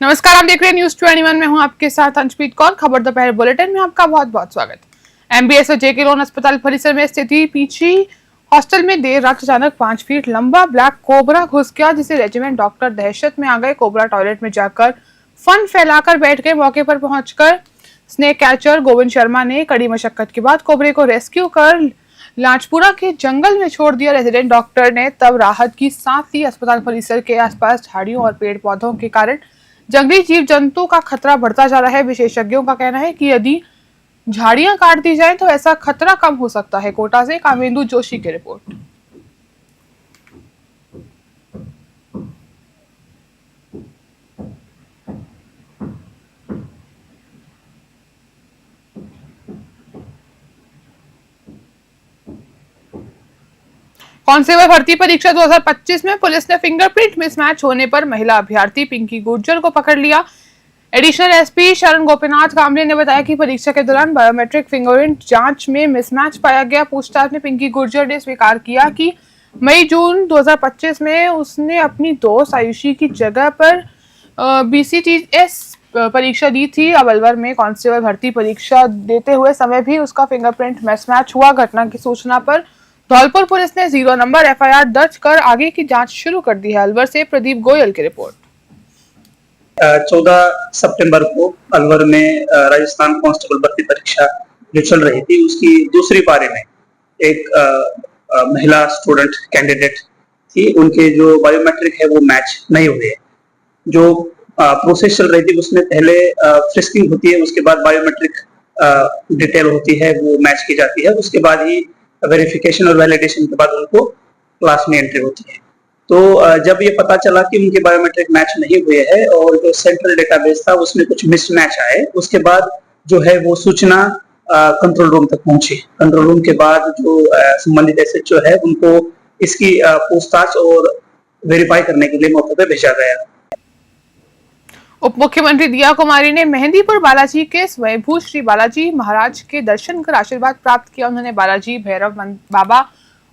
नमस्कार, आप देख रहे हैं न्यूज 21। में हूं आपके साथ अंशप्रीत कौर। खबर दोपहर बुलेटिन में आपका बहुत बहुत स्वागत। एमबीएस और जेके लोन अस्पताल परिसर में स्थित पीजी हॉस्टल में देर रात अचानक 5 फीट लंबा ब्लैक कोबरा घुस गया, जिसे रेजिमेंट डॉक्टर दहशत में आ गए। कोबरा टॉयलेट में जाकर फन फैलाकर बैठ गए। मौके पर पहुंचकर स्नेक कैचर गोविंद शर्मा ने कड़ी मशक्कत के बाद कोबरे को रेस्क्यू कर लाजपुरा के जंगल में छोड़ दिया। रेजिडेंट डॉक्टर ने तब राहत की सांस ली। अस्पताल परिसर के आसपास झाड़ियों और पेड़ पौधों के कारण जंगली जीव जंतु का खतरा बढ़ता जा रहा है। विशेषज्ञों का कहना है कि यदि झाड़ियां काट दी जाएं तो ऐसा खतरा कम हो सकता है। कोटा से कामेंदु जोशी की रिपोर्ट। कांस्टेबल भर्ती परीक्षा 2025 में पुलिस ने फिंगरप्रिंट मिसमैच होने पर महिला अभ्यर्थी पिंकी गुर्जर को पकड़ लिया। एडिशनल एसपी शरण गोपीनाथ कामले ने बताया कि परीक्षा के दौरान बायोमेट्रिक फिंगरप्रिंट जांच में मिसमैच पाया गया। पूछताछ में पिंकी गुर्जर ने स्वीकार किया कि मई-जून 2025 में उसने अपनी दोस्त आयुषी की जगह पर BCTS परीक्षा दी थी। अब अलवर में कांस्टेबल भर्ती परीक्षा देते हुए समय भी उसका फिंगरप्रिंट मिसमैच हुआ। घटना की सूचना पर धौलपुर पुलिस ने 0 नंबर FIR दर्ज कर आगे की जांच शुरू कर दी है। अलवर से प्रदीप गोयल की रिपोर्ट। 14 सितंबर को अलवर में राजस्थान कांस्टेबल भर्ती परीक्षा जो चल रही थी, उसकी दूसरी पारी में एक महिला स्टूडेंट कैंडिडेट थी। उनके जो बायोमेट्रिक है वो मैच नहीं हुए। जो प्रोसेस चल रही थी उसमें पहले फ्रिस्किंग होती है, उसके बाद बायोमेट्रिक डिटेल होती है, वो मैच की जाती है। उसके बाद ही वेरिफिकेशन और वैलिडेशन के बाद उनको क्लास में एंट्री होती है। तो जब ये पता चला कि उनके बायोमेट्रिक मैच नहीं हुए हैं और जो सेंट्रल डेटाबेस था उसमें कुछ मिसमैच आए, उसके बाद जो है वो सूचना कंट्रोल रूम तक पहुंची। कंट्रोल रूम के बाद जो संबंधित SHO है उनको इसकी पूछताछ और वेरीफाई करने के लिए मौके पर भेजा गया। उप मुख्यमंत्री दिया कुमारी ने मेहंदीपुर बालाजी के स्वयंभू श्री बालाजी महाराज के दर्शन कर आशीर्वाद प्राप्त किया। उन्होंने बालाजी भैरव बाबा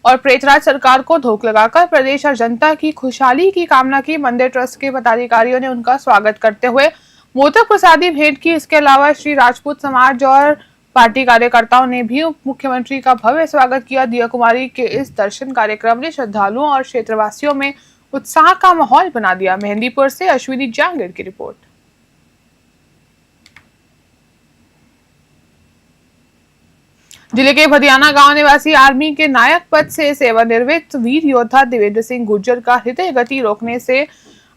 और प्रेतराज सरकार को धोख लगाकर प्रदेश और जनता की खुशहाली की कामना की। मंदिर ट्रस्ट के पदाधिकारियों ने उनका स्वागत करते हुए मोदक प्रसादी भेंट की। इसके अलावा श्री राजपूत समाज और पार्टी कार्यकर्ताओं ने भी उप मुख्यमंत्री का भव्य स्वागत किया। दिया कुमारी के इस दर्शन कार्यक्रम ने श्रद्धालुओं और क्षेत्रवासियों में उत्साह का माहौल बना दिया। मेहंदीपुर से अश्विनी जांगड़ की रिपोर्ट। जिले के भदियाना गांव निवासी आर्मी के नायक पद से सेवानिवृत्त वीर योद्धा देवेंद्र सिंह गुर्जर का हृदय गति रोकने से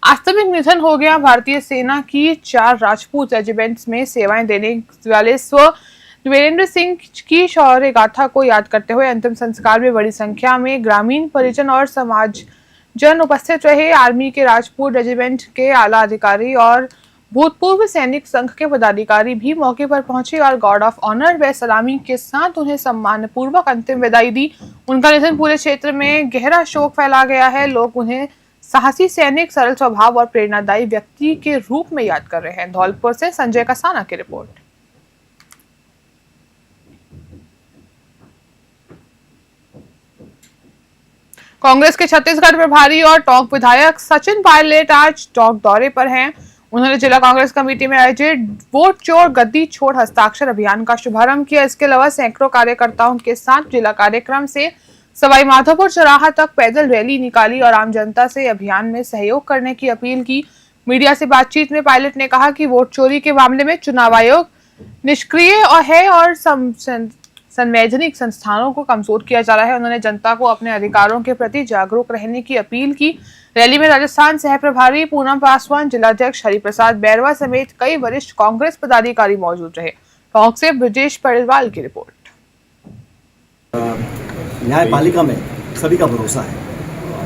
आकस्मिक निधन हो गया। भारतीय सेना की 4 राजपूत रेजिमेंट्स में सेवाएं देने वाले देवेंद्र सिंह की शौर्य गाथा को याद करते हुए अंतिम संस्कार में बड़ी संख्या में ग्रामीण परिजन और समाजजन उपस्थित रहे। आर्मी के राजपूत रेजिमेंट के आला अधिकारी और भूतपूर्व सैनिक संघ के पदाधिकारी भी मौके पर पहुंचे और गार्ड ऑफ ऑनर व सलामी के साथ उन्हें सम्मानपूर्वक अंतिम विदाई दी। उनका निधन पूरे क्षेत्र में गहरा शोक फैला गया है। लोग उन्हें साहसी सैनिक, सरल स्वभाव और प्रेरणादायी व्यक्ति के रूप में याद कर रहे हैं। धौलपुर से संजय कसाना की रिपोर्ट। कांग्रेस के छत्तीसगढ़ प्रभारी और टोंक विधायक सचिन पायलट आज टोंक दौरे पर हैं। उन्होंने जिला कांग्रेस कमेटी में आयोजित वोट चोर गद्दी छोड़ हस्ताक्षर अभियान का शुभारंभ किया। इसके अलावा सैकड़ों कार्यकर्ताओं के साथ जिला कार्यक्रम से सवाई माधोपुर चौराहा तक पैदल रैली निकाली और आम जनता से अभियान में सहयोग करने की अपील की। मीडिया से बातचीत में पायलट ने कहा कि वोट चोरी के मामले में चुनाव आयोग निष्क्रिय है और संवैधानिक संस्थानों को कमजोर किया जा रहा है। उन्होंने जनता को अपने अधिकारों के प्रति जागरूक रहने की अपील की। रैली में राजस्थान सह प्रभारी पूनम पासवान, जिलाध्यक्ष हरिप्रसाद बैरवा समेत कई वरिष्ठ कांग्रेस पदाधिकारी मौजूद रहे। टोंक से ब्रजेश पड़वाल की रिपोर्ट। न्यायपालिका में सभी का भरोसा है।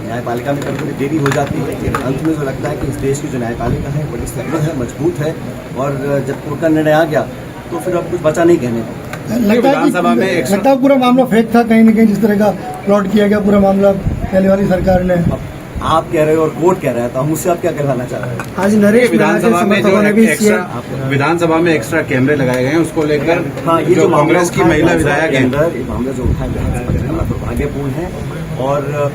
न्यायपालिका में कभी देरी हो जाती है, लेकिन अंत में तो लगता है कि इस देश की जो न्यायपालिका है बड़ी समृद्ध है, मजबूत है और जब कोर्ट का निर्णय आ गया तो फिर अब कुछ बचा नहीं कहने को। लगता है पूरा मामला फेक था, कहीं न कहीं जिस तरह का प्लॉट किया गया पूरा मामला पहले वाली सरकार ने। आप कह रहे हो और कोर्ट कह रहा है, तो मुझसे आप क्या कहना चाह रहे हैं? आज नरेश विधानसभा में एक्स्ट्रा कैमरे लगाए गए हैं, उसको लेकर हाँ, ये जो कांग्रेस की महिला विधायक है मामला जो उठाया दुर्भाग्यपूर्ण है और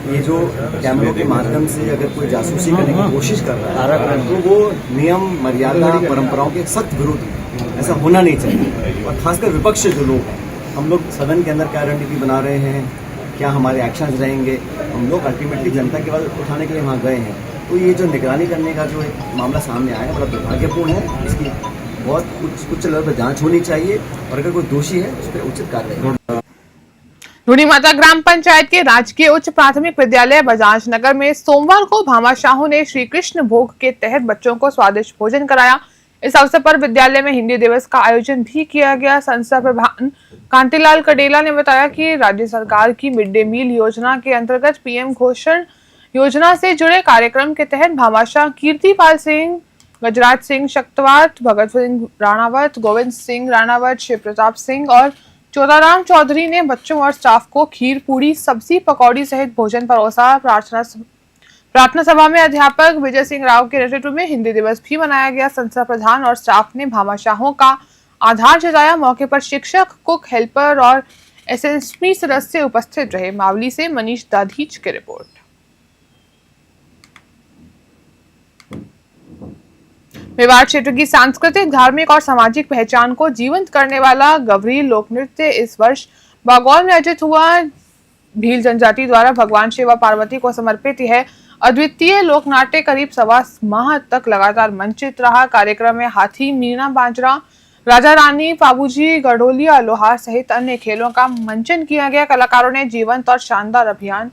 ये जो कैमरों के माध्यम से अगर कोई जासूसी करने की कोशिश कर रहा है तो वो नियम, मर्यादा, परंपराओं के सख्त विरोध है। ऐसा होना नहीं चाहिए। और खासकर विपक्ष जो लोग हैं, हम लोग सदन के अंदर क्या रणनीति बना रहे हैं, क्या हमारे एक्शंस रहेंगे, हम लोग अल्टीमेटली जनता की आवाज उठाने के लिए वहाँ गए हैं। तो ये जो निगरानी करने का जो एक मामला सामने आया है बड़ा दुर्भाग्यपूर्ण है। इसकी बहुत उच्च लेवल पर जांच होनी चाहिए और अगर कोई दोषी है उस पर उचित कार्रवाई। धूनी माता ग्राम पंचायत के राजकीय उच्च प्राथमिक विद्यालय बजाज नगर में सोमवार को भामाशाहों ने श्री कृष्ण भोग के तहत बच्चों को स्वादिष्ट भोजन कराया। इस अवसर पर विद्यालय में हिंदी दिवस का आयोजन भी किया गया। संस्था प्रधान कांतिलाल कडेला ने बताया कि राज्य सरकार की मिड डे मील योजना के अंतर्गत पीएम पोषण योजना से जुड़े कार्यक्रम के तहत भामाशाह कीर्तिपाल सिंह, गजराज सिंह शक्तवात, भगत सिंह राणावत, गोविंद सिंह राणावत, शिव प्रताप सिंह और चौदाराम चौधरी ने बच्चों और स्टाफ को खीर, पूरी, सब्जी, पकौड़ी सहित भोजन परोसा। प्रार्थना सभा में अध्यापक विजय सिंह राव के नेतृत्व में हिंदी दिवस भी मनाया गया। संस्था प्रधान और स्टाफ ने भामाशाहों का आभार जताया। मौके पर शिक्षक, कुक, हेल्पर और एसएसपी सदस्य उपस्थित रहे। मावली से मनीष दाधीच की रिपोर्ट। मेवाड़ क्षेत्र की सांस्कृतिक, धार्मिक और सामाजिक पहचान को जीवंत करने वाला गवरी लोक नृत्य इस वर्ष बागौल में आयोजित हुआ। भील जनजाति द्वारा भगवान शिव व पार्वती को समर्पित यह अद्वितीय लोक नाट्य करीब 1.25 माह तक लगातार मंचित रहा। कार्यक्रम में हाथी, मीना बाजरा, राजा रानी, बाबूजी, गढ़ोलिया, लोहार सहित अन्य खेलों का मंचन किया गया। कलाकारों ने जीवंत और शानदार अभियान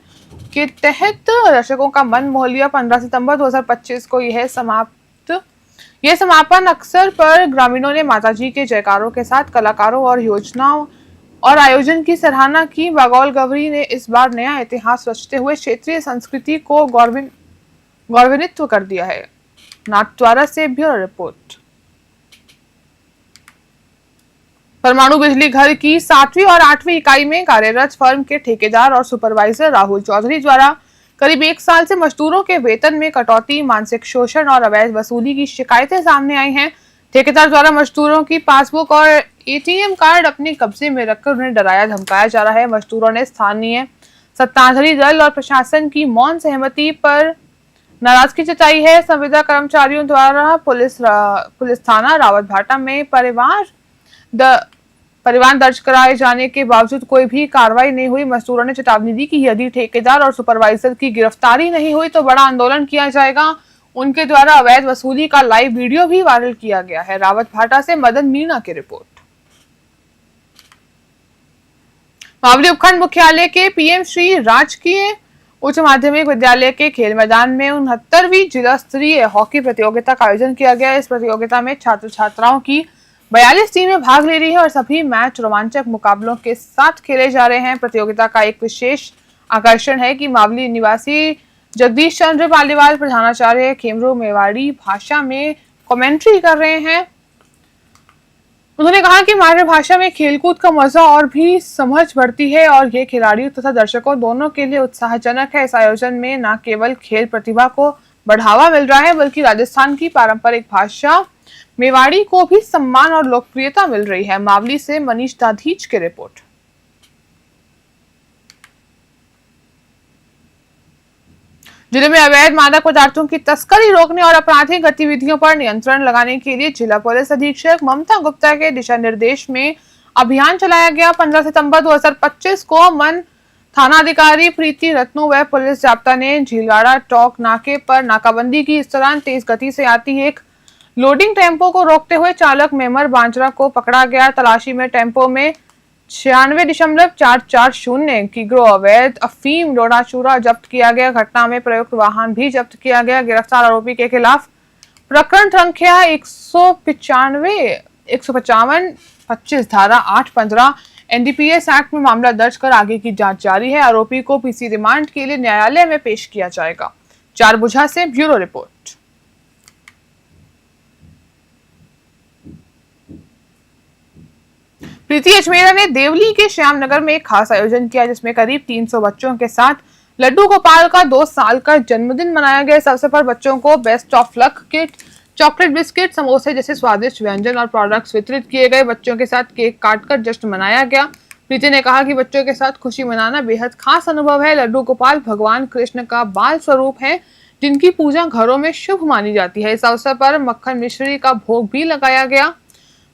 के तहत दर्शकों का मन मोह लिया। 15 सितंबर 2025 को यह समापन अवसर पर ग्रामीणों ने माताजी के जयकारों के साथ कलाकारों और योजनाओं और आयोजन की सराहना की। बागौल गवरी ने इस बार नया इतिहास रचते हुए क्षेत्रीय संस्कृति को गौरवान्वित कर दिया है। नाथद्वारा से ब्यूरो रिपोर्ट। परमाणु बिजली घर की 7वीं और 8वीं इकाई में कार्यरत फर्म के ठेकेदार और सुपरवाइजर राहुल चौधरी द्वारा करीब 1 साल से मजदूरों के वेतन में कटौती, मानसिक शोषण और अवैध वसूली की शिकायतें सामने आई हैं। ठेकेदार द्वारा मजदूरों की पासबुक और एटीएम कार्ड अपने कब्जे में रखकर उन्हें डराया धमकाया जा रहा है। मजदूरों ने स्थानीय सत्ताधारी दल और प्रशासन की मौन सहमति पर नाराजगी जताई है। संविदा कर्मचारियों द्वारा पुलिस थाना रावत भाटा में परिवार दर्ज कराए जाने के बावजूद कोई भी कार्रवाई नहीं हुई। मजदूरों ने चेतावनी दी कि यदि ठेकेदार और सुपरवाइजर की गिरफ्तारी नहीं हुई तो बड़ा आंदोलन किया जाएगा। उनके द्वारा अवैध वसूली का लाइव वीडियो भी वायरल किया गया है। रावत भाटा से मदन मीणा की रिपोर्ट। मावली उपखंड मुख्यालय के पीएम श्री राजकीय उच्च माध्यमिक विद्यालय के खेल मैदान में 69वीं जिला स्तरीय हॉकी प्रतियोगिता का आयोजन किया गया। इस प्रतियोगिता में छात्र छात्राओं की 42 टीमें भाग ले रही है और सभी मैच रोमांचक मुकाबलों के साथ खेले जा रहे हैं। प्रतियोगिता का एक विशेष आकर्षण है कि मावली निवासी जगदीश चंद्र पालीवाल प्रधानाचार्य खेमरो मेवाड़ी भाषा में कमेंट्री कर रहे हैं। उन्होंने कहा कि मातृभाषा में खेलकूद का मजा और भी समझ बढ़ती है और ये खिलाड़ियों तथा दर्शकों दोनों के लिए उत्साहजनक है। इस आयोजन में न केवल खेल प्रतिभा को बढ़ावा मिल रहा है बल्कि राजस्थान की पारंपरिक भाषा मेवाड़ी को भी सम्मान और लोकप्रियता मिल रही है। मावली से मनीष दाधीच की रिपोर्ट। जिले में अवैध मादक पदार्थों की तस्करी रोकने और आपराधिक गतिविधियों पर नियंत्रण लगाने के लिए जिला पुलिस अधीक्षक ममता गुप्ता के दिशा निर्देश में अभियान चलाया गया। 15 सितंबर 2025 को मन थानाधिकारी प्रीति रत्नू व पुलिस जाब्ता ने झीलवाड़ा टोक नाके पर नाकाबंदी की। इस दौरान तेज गति से आती एक लोडिंग टेम्पो को रोकते हुए चालक मेमर बांजरा को पकड़ा गया। तलाशी में टेम्पो में 96.440 किलो अवैध अफीम डोडा चूरा जब्त किया गया। घटना में प्रयुक्त वाहन भी जब्त किया गया। गिरफ्तार आरोपी के खिलाफ प्रकरण संख्या 155 25 धारा 815 एनडीपीएस एक्ट में मामला दर्ज कर आगे की जांच जारी है। आरोपी को पीसी रिमांड के लिए न्यायालय में पेश किया जाएगा। चारबुझा से ब्यूरो रिपोर्ट। प्रीति अजमेरा ने देवली के श्यामनगर में एक खास आयोजन किया जिसमें करीब 300 बच्चों के साथ लड्डू गोपाल का 2 साल का जन्मदिन मनाया गया। इस अवसर पर बच्चों को best of luck kit, chocolate biscuit, समोसे जैसे स्वादिष्ट व्यंजन और प्रोडक्ट्स वितरित किए गए। बच्चों के साथ केक काटकर जश्न मनाया गया। प्रीति ने कहा कि बच्चों के साथ खुशी मनाना बेहद खास अनुभव है। लड्डू गोपाल भगवान कृष्ण का बाल स्वरूप है, जिनकी पूजा घरों में शुभ मानी जाती है। इस अवसर पर मक्खन मिश्री का भोग भी लगाया गया।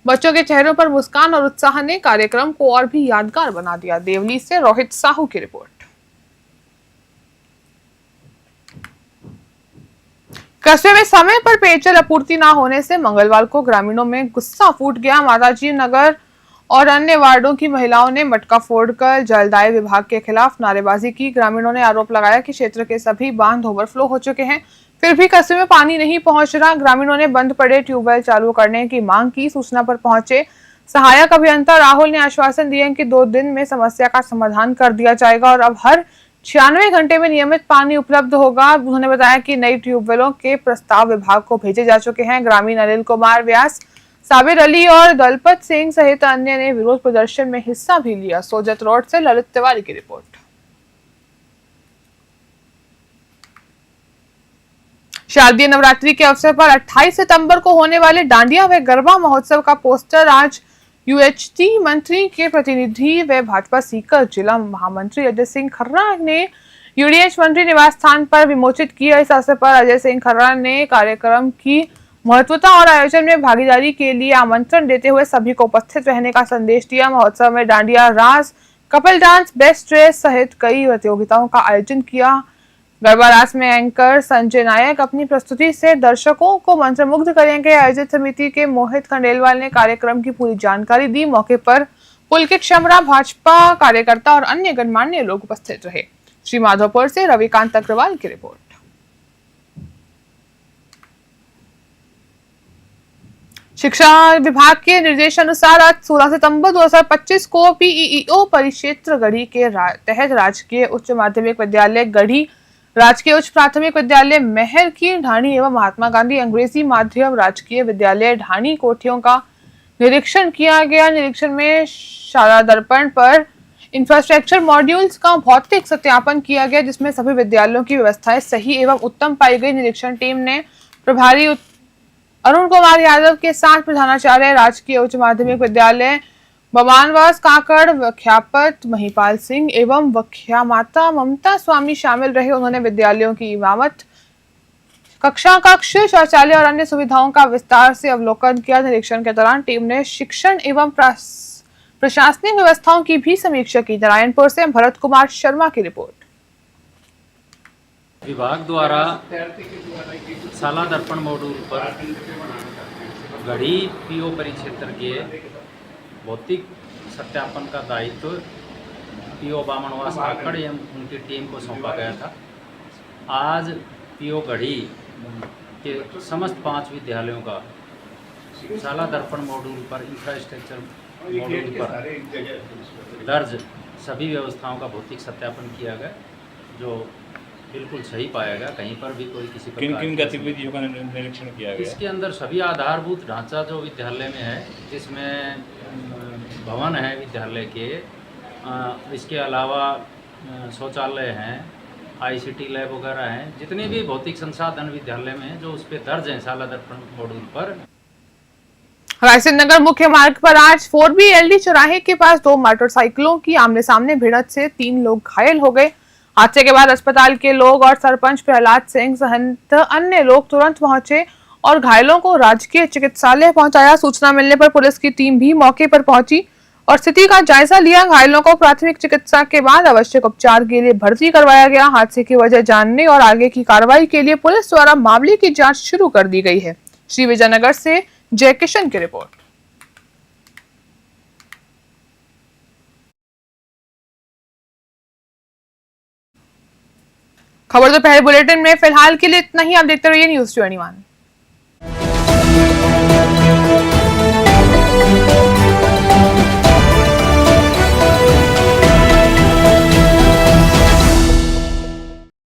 बच्चों के चेहरों पर मुस्कान और उत्साह ने कार्यक्रम को और भी यादगार बना दिया। देवली से रोहित साहू की रिपोर्ट। कस्बे में समय पर पेयजल आपूर्ति न होने से मंगलवार को ग्रामीणों में गुस्सा फूट गया। माताजी नगर और अन्य वार्डों की महिलाओं ने मटका फोड़कर जलदाय विभाग के खिलाफ नारेबाजी की। ग्रामीणों ने आरोप लगाया कि क्षेत्र के सभी बांध ओवरफ्लो हो चुके हैं, फिर भी कस्बे में पानी नहीं पहुंच रहा। ग्रामीणों ने बंद पड़े ट्यूबवेल चालू करने की मांग की। सूचना पर पहुंचे सहायक अभियंता राहुल ने आश्वासन दिए कि 2 दिन में समस्या का समाधान कर दिया जाएगा और अब हर 96 घंटे में नियमित पानी उपलब्ध होगा। उन्होंने बताया कि नई ट्यूबवेलों के प्रस्ताव विभाग को भेजे जा चुके हैं। ग्रामीण अनिल कुमार व्यास, साबिर अली और दलपत सिंह सहित अन्य ने विरोध प्रदर्शन में हिस्सा भी लिया। सोजत रोड से ललित तिवारी की रिपोर्ट। शारदीय नवरात्रि के अवसर पर 28 सितंबर को होने वाले डांडिया व गरबा महोत्सव का पोस्टर आज यूएचटी मंत्री के प्रतिनिधि व भाजपा सीकर जिला महामंत्री अजय सिंह खर्रा ने यूडीएच मंत्री निवास स्थान पर विमोचित किया। इस अवसर पर अजय सिंह खर्रा ने कार्यक्रम की महत्वता और आयोजन में भागीदारी के लिए आमंत्रण देते हुए सभी को उपस्थित रहने का संदेश दिया। महोत्सव में डांडिया, रास, कपल डांस, बेस्ट ड्रेस सहित कई प्रतियोगिताओं का आयोजन किया। गरबा रास में एंकर संजय नायक अपनी प्रस्तुति से दर्शकों को मंत्रमुग्ध करेंगे। आयोजित समिति के मोहित खंडेलवाल ने कार्यक्रम की पूरी जानकारी दी। मौके पर पुलकित शमरा, भाजपा कार्यकर्ता और अन्य गणमान्य लोग उपस्थित रहे। श्री माधोपुर से रविकांत अग्रवाल की रिपोर्ट। शिक्षा विभाग के निर्देशानुसार आज 16 सितंबर 2025 को पीईओ परिक्षेत्र गढ़ी के तहत राजकीय उच्च माध्यमिक विद्यालय गढ़ी, राजकीय उच्च प्राथमिक विद्यालय महर की ढाणी एवं महात्मा गांधी अंग्रेजी माध्यम राजकीय विद्यालय ढाणी कोठियों का निरीक्षण किया गया। निरीक्षण में शाला दर्पण पर इंफ्रास्ट्रक्चर मॉड्यूल्स का भौतिक सत्यापन किया गया, जिसमें सभी विद्यालयों की व्यवस्थाएं सही एवं उत्तम पाई गई। निरीक्षण टीम ने प्रभारी अरुण कुमार यादव के साथ प्रधानाचार्य राजकीय उच्च माध्यमिक विद्यालय बमानवास काकड़, व्याख्यापत महिपाल सिंह एवं व्याख्यामाता ममता स्वामी शामिल रहे। उन्होंने विद्यालयों की इमामत, कक्षा कक्ष, शौचालय और अन्य सुविधाओं का विस्तार से अवलोकन किया। निरीक्षण के दौरान टीम ने शिक्षण एवं प्रशासनिक व्यवस्थाओं की भी समीक्षा की। नारायणपुर से भरत कुमार शर्मा की रिपोर्ट। विभाग द्वारा शाला दर्पण मॉड्यूल पर गढ़ी पीओ परिक्षेत्र के भौतिक सत्यापन का दायित्व पीओ बामनवास काकड़ एवं उनकी टीम को सौंपा गया था। आज पीओ गढ़ी के समस्त 5 विद्यालयों का शाला दर्पण मॉड्यूल पर, इंफ्रास्ट्रक्चर मॉड्यूल पर दर्ज सभी व्यवस्थाओं का भौतिक सत्यापन किया गया, जो बिल्कुल सही पाया गया। कहीं पर भी कोई किसी किन किन गतिविधियों का निरीक्षण किया गया? इसके अंदर सभी आधारभूत ढांचा जो विद्यालय में है, जिसमें भवन है विद्यालय के, इसके अलावा शौचालय हैं, आईसीटी लैब वगैरह हैं, जितने भी भौतिक संसाधन विद्यालय में हैं जो उस पर दर्ज हैं शाला दर्पण मॉड्यूल पर। रायसेन नगर मुख्य मार्ग पर आज 4BLD चौराहे के पास 2 मोटरसाइकिलों की आमने सामने भिड़ंत से 3 लोग घायल हो गए। हादसे के बाद अस्पताल के लोग और सरपंच प्रहलाद सिंह सहित अन्य लोग तुरंत पहुंचे और घायलों को राजकीय चिकित्सालय पहुंचाया। सूचना मिलने पर पुलिस की टीम भी मौके पर पहुंची और स्थिति का जायजा लिया। घायलों को प्राथमिक चिकित्सा के बाद आवश्यक उपचार के लिए भर्ती करवाया गया। हादसे की वजह जानने और आगे की कार्रवाई के लिए पुलिस द्वारा मामले की जाँच शुरू कर दी गई है। श्री विजयनगर से जय किशन की रिपोर्ट। खबर दोपहर बुलेटिन में फिलहाल के लिए इतना ही। आप देखते रहिए न्यूज़ 21।